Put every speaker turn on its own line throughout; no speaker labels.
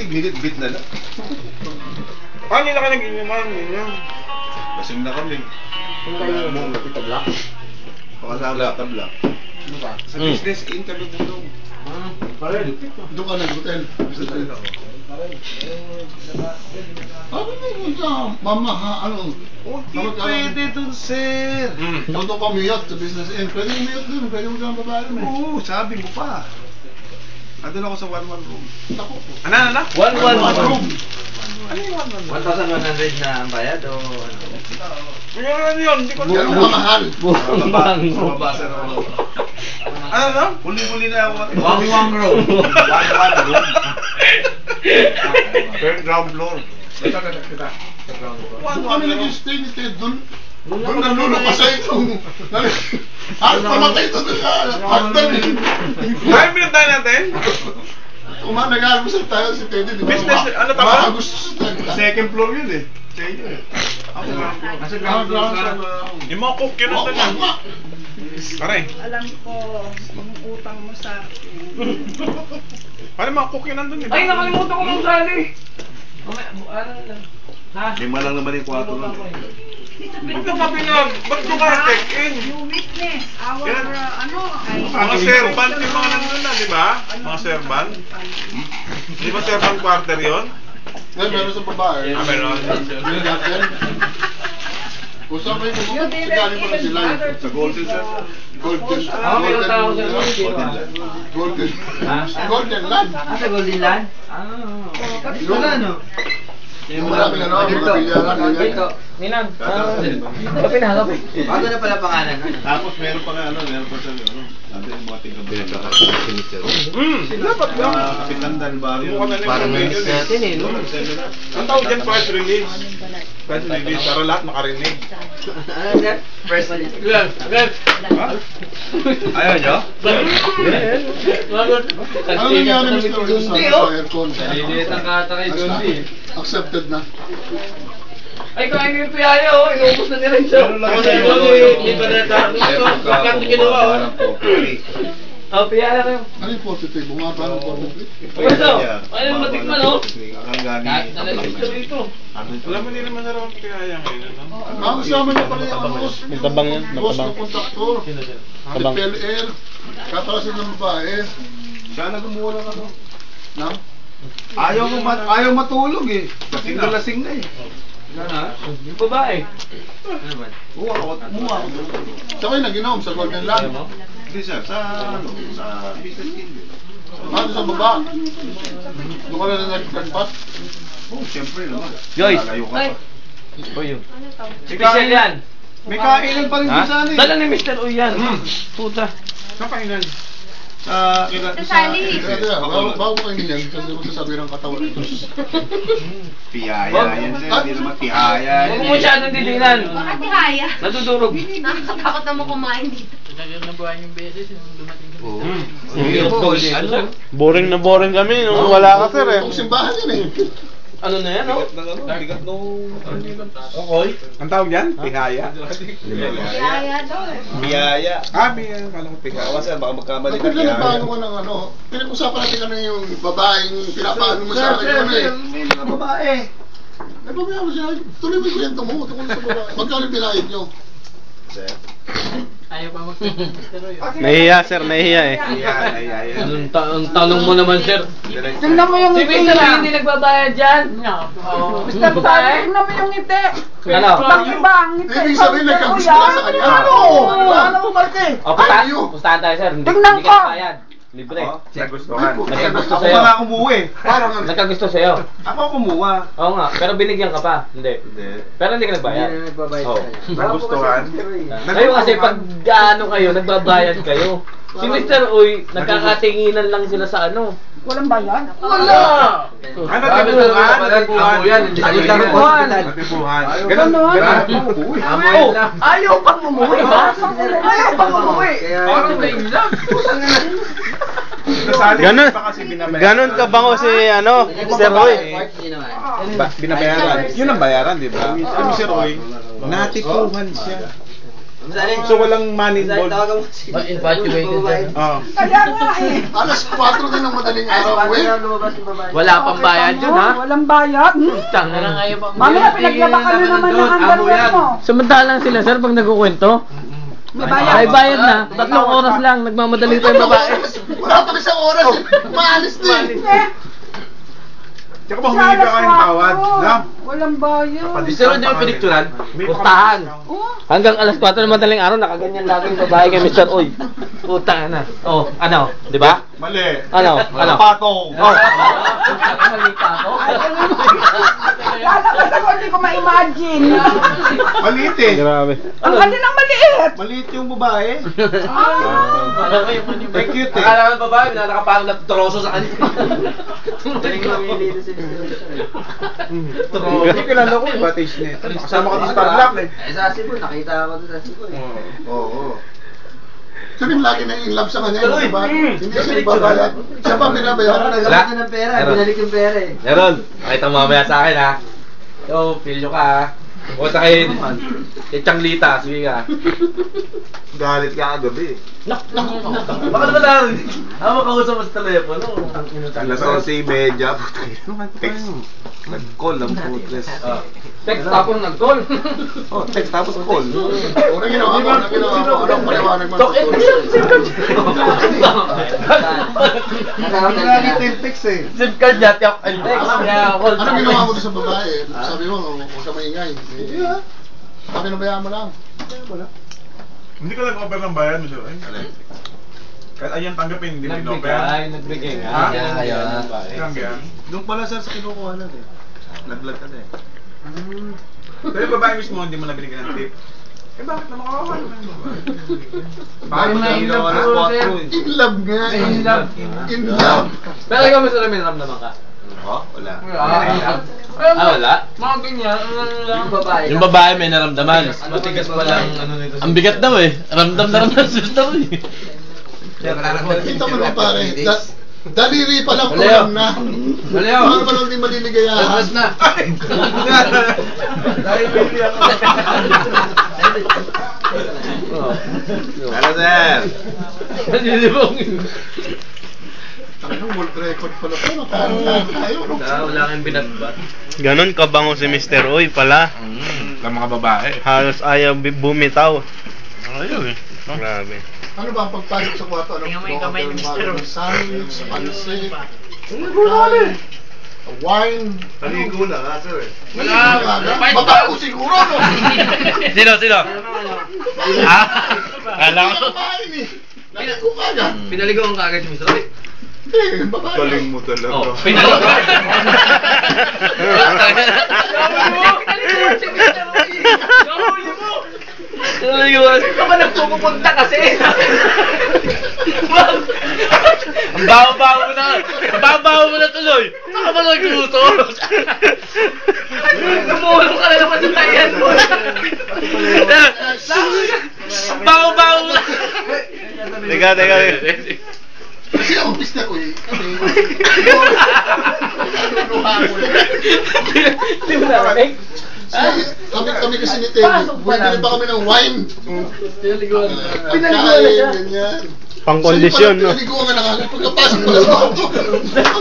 Minute-bit na lang.
Paano na ka nag-inuman?
Lasing na kami.
Kung kayo mo, tabla.
Pakasala, tabla.
Ano ba?
Sa business interview mo.
Parel.
Doon ka nag-hotel. Ano na yun sa mama ha? Ano?
Hindi pwede dun, sir.
Toto pa miyot sa business end. Pwede miyot dun. Pwede mo sa babae mo.
Oo, sabi mo pa. Andun ako sa 1-1 room.
Ako po.
Ano?
1-1
room.
Ano yung 1-1?
1,100 na ang bayad o ano?
Ano yun? Hindi ko
Yan ang mahal.
Mabasa na ako. Ano na? Huli-huli na ako.
1-1 room.
1-1 room. Ground floor. Kita.
Doon kami nag-stay ni Ted doon. Doon nalulupasay itong... Halos pamatay ito doon sa hagdan eh.
Ay, pinuntahan natin?
Nag-almusal tayo si Teddy, di ba?
Business, ano tawag?
Gusto
Second floor yun eh. Sa inyo eh. Ako ground floor. Nasa ground floor na. Yung mga cook yun ang tanong. Pare.
Alam ko, yung utang mo sa akin.
Pare, mga cook yun nandun eh.
Ay, nakalimutan ko ng sali. Ha?
Lima lang naman yung kwarto nun.
Ba't ka pinag? Ba't ka check-in?
You witness our,
Mga servant yung mga nandun na, di ba? Mga servant. Di ba servant quarter yun?
Meron sa babae.
Meron.
Usap mo yung galing mo na sila
Sa Golden Sir.
Golden
Meron tao sa
Golden Land.
Sa Golden Land?
Wala no? Yung marami na no?
Dito. Dito.
Ninang.
Kape na, kape. Bago na pala pangalan.
Tapos meron pa nga meron pa sa sabi ng mga tingkabenta.
Dapat lang.
Kapitan del Barrio.
Parang
natin eh, no?
Ang tawag dyan, press release. Press release, para lahat makarinig.
Ano yan? First one.
Ha? Ayaw nyo?
Ano nangyari Mr. Wilson sa aircon?
Naliliit ang kata kay Jondi.
Accepted na.
Ay, kain yung piyaya, oh. Inuubos na nila siya. Hindi pa na tayo. Bakit ginawa, oh. Oh, piyaya na yun.
Ano yung 43? Bumaba ng 43?
Pwesto, ano yung matikman, oh.
Ang gani.
Nalalis ka dito.
Wala mo din naman naroon kaya ngayon, no?
Ang kasama niya pala yung boss.
Yung tabang yun,
Boss
natabang.
ng kontraktor.
Tabang.
PLL. Katalasin ng babae. Sana gumawa ng ano. Na?
Ayaw matulog eh. Lasing na lasing na eh.
Yung babae.
Ano ba?
Umuha ako. Saka yung nag-inom sa Golden Land.
Hindi sir, sa business kid.
Ano sa baba? Doon ka na nagkagpat?
Oh, siyempre naman.
Joyce.
Lalayo ka pa.
Special yan.
May kainan pa rin
Ha?
sa ano eh.
Dala ni Mr. Uyan. Puta.
Saan kainan?
Sa
Sali.
bago kayo niyan, kasi magsasabi ng katawan ito.
Piyaya yan sir, hindi naman piyaya.
Huwag mo siya nang didinan.
Bakit tihaya?
Natutulog.
Nakakatakot naman kumain dito.
Boring na boring kami nung wala ka sir eh.
Itong simbahan yan eh.
Ano na yan, oh?
Bigat nung...
Okay. Ang tawag yan? Pihaya.
Tihaya daw eh.
Biyaya.
Biyaya. Kala ko pihaya.
Sir, baka magkamali ka. Pinagpaano ko ng ano, pinag-usapan natin ka na yung babaeng pinapaano mo sa akin ano eh.
Hindi mga babae.
Nagpapaya mo siya, tuloy mo yung kwento mo, tungkol sa babae. Magkano binayad nyo? Sir?
Nahihiya sir, nahihiya eh.
Ang tanong mo naman, sir.
Tingnan mo yung
Si
ngiti
Mr.
niya.
hindi nagbabayad dyan.
Basta tingnan mo yung ngiti.
Ano?
Ibang ang ngiti.
Ibig sabihin, nagkagusto ka sa kanya.
Ano?
Ano mo, Marte?
O, pustahan tayo, sir.
Tingnan
Hindi
ko.
ka nagbayad. Libre.
Nagustuhan.
Nagkagusto
Ako
sa'yo.
pala kumuha eh.
Parang ano.
Nagkagusto sa'yo.
Ako kumuha.
Oo nga, pero binigyan ka pa. Hindi. Pero hindi ka nagbayad. Oo.
Nagustuhan.
Kayo kasi pag gaano kayo, nagbabayad kayo. Si Mr. Uy, nagkakatinginan lang sila sa ano.
Walang bayan?
Wala!
Ano tipuhan?
Tipuhan.
Natipuhan. Ganun.
Oh, ayaw pang umuwi, ha? Ayaw pang umuwi. Parang nailang.
Ganon, ganon ka bango si ano, Sir Roy.
Binabayaran. Yun ang bayaran, di ba? Si Mr. Roy, natipuhan siya. So walang money involved.
Tawagan mo si...
Infatuated.
Kaya nga eh.
Alas 4 din ng madaling araw, eh.
Wala pang bayad yun, ha?
Walang bayad.
Tanga.
Mamaya pinaglaba ka na naman ng underwear mo.
Samantalang sila, sir, pag nagkukwento,
May bayad.
ay bayad na. 3 oras lang, nagmamadali pa yung babae.
Wala pa isang oras, eh. Maalis din.
Tsaka ba humingi ka kayong tawad? Na?
Walang bayad.
Pero hindi yung pinikturan, pustahan. Hanggang alas 4 ng madaling araw, nakaganyan lagi yung babae kay Mr. Oy. Putang na. Oh, ano, di ba?
Mali.
Ano?
Patong.
Oh. Mali pa ako.
Lalabas ako, hindi ko ma-imagine.
Maliit eh.
Grabe.
Ang kanilang maliit.
Maliit yung babae. May cute eh.
Akala ng babae, nakapang na troso sa kanya.
Hindi kilala ko yung batis niya. Kasama ko sa Starlock eh.
Sa Cebu, nakita ako doon sa Cebu.
Oo.
Sabi lagi na in love sa kanya, di ba? Hindi siya ibabayad. Siya pa binabayaran.
Nagalit na ng pera, binalik yung pera eh.
Meron. Nakita mo mamaya sa akin, ha? Yo, feel nyo ka, ha? Pumunta kayo kay Changlita, sige ka.
Galit ka kagabi.
Baka naman lang. Makausap mo sa telepono.
Alas 11:30. Text. Nag-call ang putres.
Text tapos nag-call.
Oh, text tapos call.
Unang ginawa ko, unang paliwanag mo.
Talk it.
Galit yung text eh.
SIM card niya, talk and text. Kaya call.
Anong ginawa mo doon sa babae? Sabi mo, huwag ka maingay. Bakit nabayaan mo lang? Wala.
Hindi ka nag-offer ng bayan, Mr. Oy. Kahit ayan tanggapin, hindi mo in-offer.
Nagbigay nga.
Ha?
Ayaw.
Hanggang?
Doon pala sir sa kinukuhanan eh. Laglag ka na eh.
Pero yung babae mismo, hindi mo nabinigyan ng tip. Eh bakit naman kawawa naman yung babae? Bakit mo
May
ginawa
in
ng
love
spot
sir.
mo eh?
In love nga.
In love.
In love.
Pero ikaw, Mr. Ramin, naman ka.
Oh, wala.
Wala? Mga ganyan.
Yung babae.
Yung babae may naramdaman. Matigas pa lang ano nito. Ang bigat daw eh. Ramdam na ramdam sa sister eh.
Kita mo na pare. Daliri pa lang
Maleo.
kulang na.
Maleo.
Paano pa lang di maliligayahan?
Tapos na.
Ano sir?
Nanilibong.
Anong world record pala ito? Nakahantaan tayo.
Wala kang binatbat.
Ganon kabango si Mr. Oy pala.
Ng mga babae.
Halos ayaw bumitaw. Ayaw eh. Grabe.
Ano ba ang pagpasok sa kwarto? Tingnan mo yung kamay ni Mr. Sandwich, pansit, wine.
Naligo na nga sir eh.
Babago siguro, no?
Sino? Ha? Alam ko.
Naligo ka agad.
Pinaligawan ka agad si Mr. Roy.
Eh, babae.
Galing mo talaga.
Oh, pinaligawan. Pinaligawan si Mr. Roy. Nahuli mo. Pinaligawan. Ikaw ba nagpupunta kasi? Ang baho-baho mo na. Ang baho-baho mo na tuloy. Saka ba nagluto? Tumulong ka na naman sa tayan mo. Ang baho-baho mo na.
Teka.
Kasi ang pista ko eh. Kasi, naluluha ko eh.
Di mo narinig?
Kami kasi ni Teddy, bumibili pa kami ng wine.
Pinaliguan.
Pinaliguan na siya. Ganyan.
Pang-kondisyon, no?
Pinaliguan ka na kagad. Pagkapasok ko lang ako.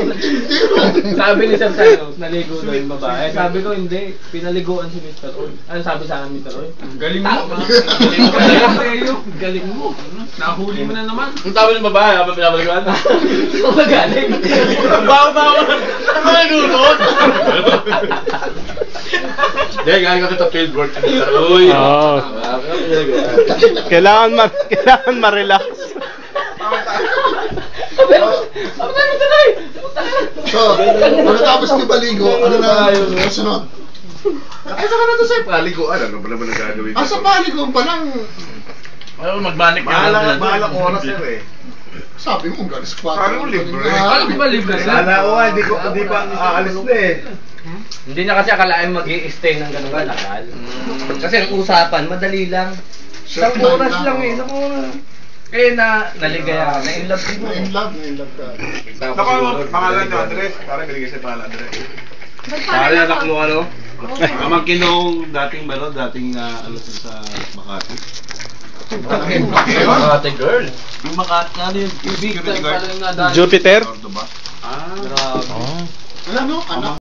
Ang tindero.
Sabi ni Sir Sayo, naligo daw yung babae. Sabi ko, hindi. Pinaliguan si Mr. Oy. Ano sabi sa akin, Mr. Oy? Galing mo. Galing mo. Nahuli mo na naman. Ang sabi ng babae, habang pinapaliguan? Saan ka galing? Ang bawa-bawa. Saan ka naglutot? Hindi, galing ako sa fieldwork. Mr. Oy.
Oo. Kailangan ma-relax.
So, pagkatapos ni Baligo, ano na sunod?
Ay, saka na to sir. Paliguan. Ano ba naman ang gagawin?
Sa Baligo pa lang,
Magmanik
Bahalang oras sir eh.
sabi mo, galis pa.
Sabi mo, libre.
Alam ba libre na?
Kala ko hindi pa aalis na eh.
Hindi na kasi akalain mag-i-stay ng ganun katagal. Kasi ang usapan, madali lang. Isang oras lang eh, isang oras. Eh naligaya, na-inlove din mo.
Na-inlove ka.
Naku, pangalan niyo, Andres. Parang binigay sa'yo pangalan, Andres.
Pare anak mo ano? Pamangkin nung dating ano sa Makati.
Ate girl.
Yung Makati, ano yung big time pala yung nadaan.
Jupiter?
Cordoba.
Ah,
Grabe.
Oh.
Alam mo, anak